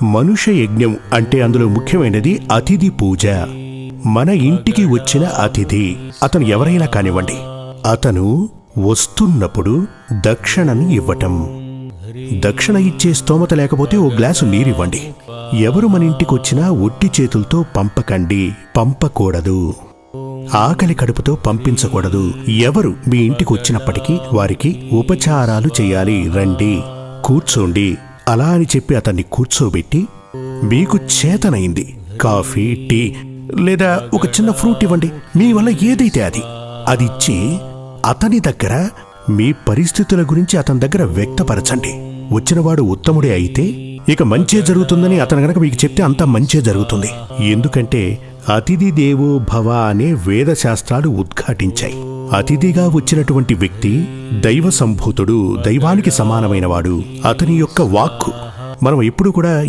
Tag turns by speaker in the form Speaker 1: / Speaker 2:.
Speaker 1: మనుష్య యజ్ఞం అంటే అందులో ముఖ్యమైనది అతిథి పూజ. మన ఇంటికి వచ్చిన అతిథి అతను ఎవరైనా కానివ్వండి, అతను వస్తున్నప్పుడు దక్షిణను ఇవ్వటం. దక్షిణ ఇచ్చే స్తోమత లేకపోతే ఓ గ్లాసు నీరివ్వండి. ఎవరు మన ఇంటికొచ్చినా ఒట్టి చేతులతో పంపకండి, పంపకూడదు. ఆకలి కడుపుతో పంపించకూడదు. ఎవరు మీ ఇంటికి వచ్చినప్పటికీ వారికి ఉపచారాలు చేయాలి. రండి, కూర్చోండి అలా అని చెప్పి అతన్ని కూర్చోబెట్టి, మీకు చేతనైంది కాఫీ, టీ లేదా ఒక చిన్న ఫ్రూట్ ఇవ్వండి. మీ వల్ల ఏదైతే అది ఇచ్చి అతని దగ్గర మీ పరిస్థితుల గురించి అతని దగ్గర వ్యక్తపరచండి. వచ్చినవాడు ఉత్తముడే అయితే ఇక మంచే జరుగుతుందని అతను గనక మీకు చెప్తే అంతా మంచే జరుగుతుంది. ఎందుకంటే అతిథి దేవో భవ అనే వేద శాస్త్రాలు ఉద్ఘాటించాయి. అతిథిగా వచ్చినటువంటి వ్యక్తి దైవ సంభూతుడు, దైవానికి సమానమైనవాడు. అతని యొక్క వాక్కు మనం ఎప్పుడు కూడా